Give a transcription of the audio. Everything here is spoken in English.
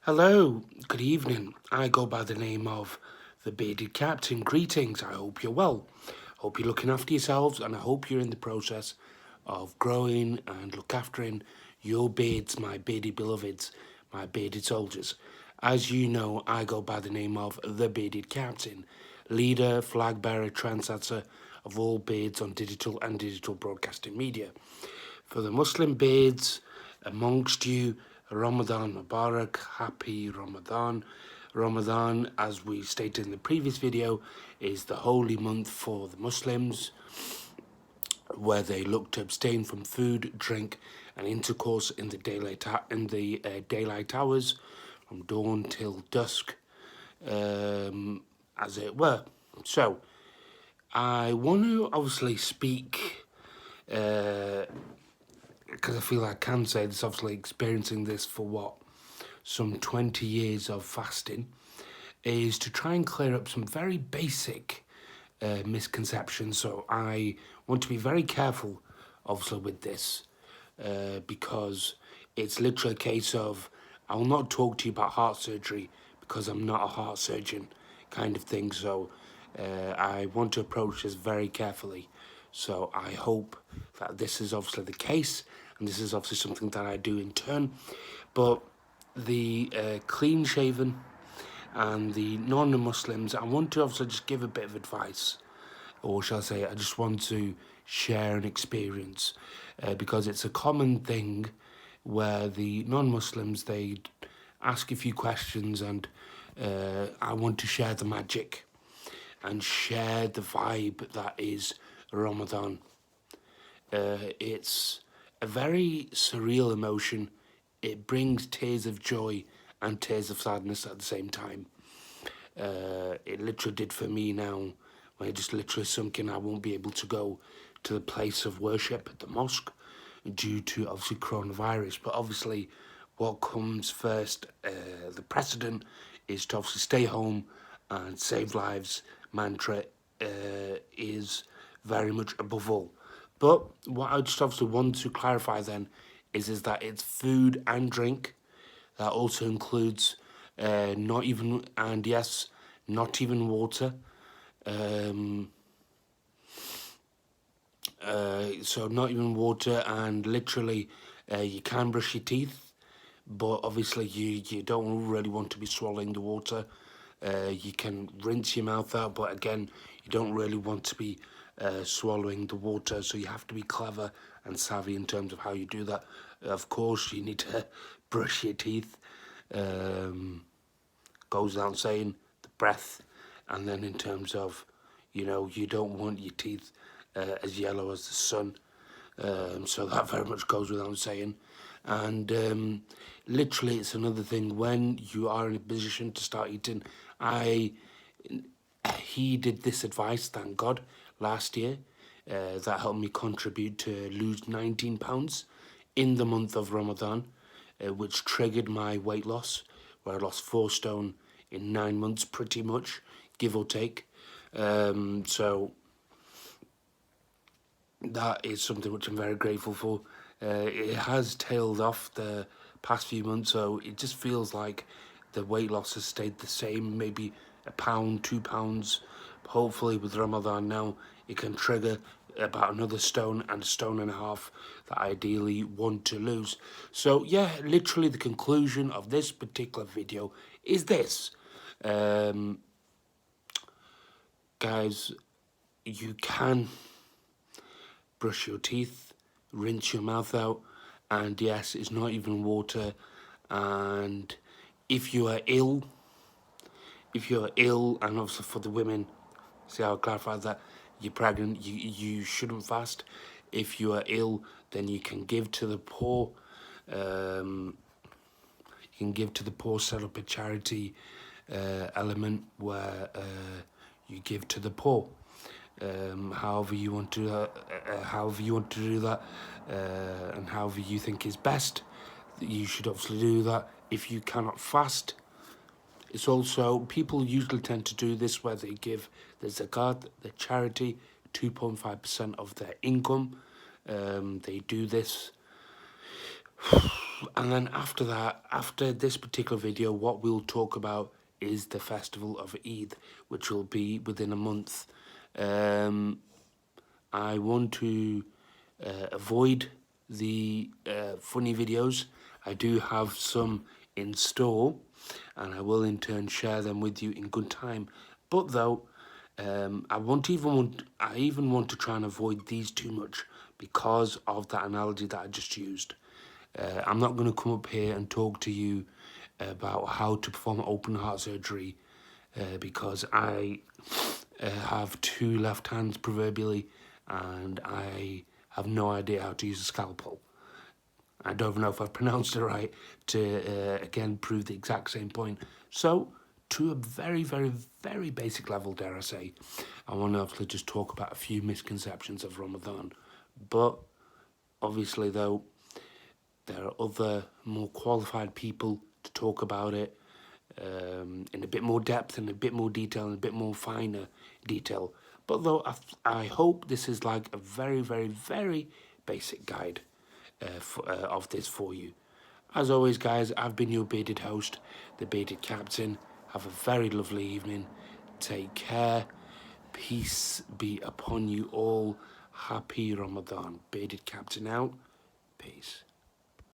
Hello, good evening. I go by the name of the Bearded Captain. Greetings, I hope you're well. Hope you're looking after yourselves, and I hope you're in the process of growing and look aftering your beards, my bearded beloveds, my bearded soldiers. As you know, I go by the name of the Bearded Captain, leader, flag bearer, trendsetter of all beards on digital and digital broadcasting media. For the Muslim beards amongst you, Ramadan Mubarak, happy Ramadan. Ramadan, as we stated in the previous video, is the holy month for the Muslims, where they look to abstain from food, drink, and intercourse in the daylight hours, from dawn till dusk, as it were. So, I want to obviously speak, because I feel I can say this, obviously experiencing this for some 20 years of fasting, is to try and clear up some very basic misconceptions. So I want to be very careful, obviously, with this, because it's literally a case of, I will not talk to you about heart surgery because I'm not a heart surgeon, kind of thing. So I want to approach this very carefully. So I hope that this is obviously the case, and this is obviously something that I do in turn. But the clean shaven and the non-Muslims, I want to obviously just give a bit of advice, or shall I say, I just want to share an experience, because it's a common thing where the non-Muslims, they ask a few questions, and I want to share the magic and share the vibe that is Ramadan. It's a very surreal emotion. It brings tears of joy and tears of sadness at the same time. It literally did for me now, when it just literally sunk in. I won't be able to go to the place of worship at the mosque due to obviously coronavirus. But obviously, what comes first, the precedent is to obviously stay home and save lives. Mantra is very much above all. But what I just obviously want to clarify then is that it's food and drink. That also includes not even, and yes, not even water. So not even water, and literally you can brush your teeth, but obviously you don't really want to be swallowing the water. You can rinse your mouth out, but again, you don't really want to be swallowing the water, so you have to be clever and savvy in terms of how you do that. Of course, you need to brush your teeth. Goes without saying, the breath, and then in terms of, you don't want your teeth as yellow as the sun. So that very much goes without saying. And literally, it's another thing when you are in a position to start eating. I heeded this advice, thank God, last year. That helped me contribute to lose 19 pounds in the month of Ramadan, which triggered my weight loss, where I lost 4 stone in 9 months, pretty much, give or take. So that is something which I'm very grateful for. It has tailed off the past few months, so it just feels like the weight loss has stayed the same, maybe a pound, 2 pounds. Hopefully with Ramadan now, it can trigger about another stone and a stone and a half that I ideally want to lose. So yeah, literally the conclusion of this particular video is this. Guys, you can brush your teeth, rinse your mouth out, and yes, it's not even water. And if you are ill, and also for the women, see how I clarified that, you're pregnant, you shouldn't fast. If you are ill, then you can give to the poor. You can give to the poor, set up a charity element where you give to the poor. However you want to do that, and however you think is best, you should obviously do that. If you cannot fast, it's also, people usually tend to do this where they give the zakat, the charity, 2.5% of their income. They do this And then after that, after this particular video, what we'll talk about is the festival of Eid, which will be within a month. Um, I want to avoid the funny videos. I do have some in store, and I will in turn share them with you in good time. But though, I even want to try and avoid these too much because of that analogy that I just used. I'm not going to come up here and talk to you about how to perform open heart surgery because I have two left hands proverbially, and I have no idea how to use a scalpel. I don't even know if I've pronounced it right to, again, prove the exact same point. So, to a very, very, very basic level, dare I say, I want to obviously just talk about a few misconceptions of Ramadan. But, obviously, though, there are other more qualified people to talk about it in a bit more depth and a bit more detail and a bit more finer detail. But though I hope this is like a very, very, very basic guide of this for you. As always, guys, I've been your bearded host, the bearded captain. Have a very lovely evening. Take care. Peace be upon you all. Happy Ramadan. Bearded captain out. Peace.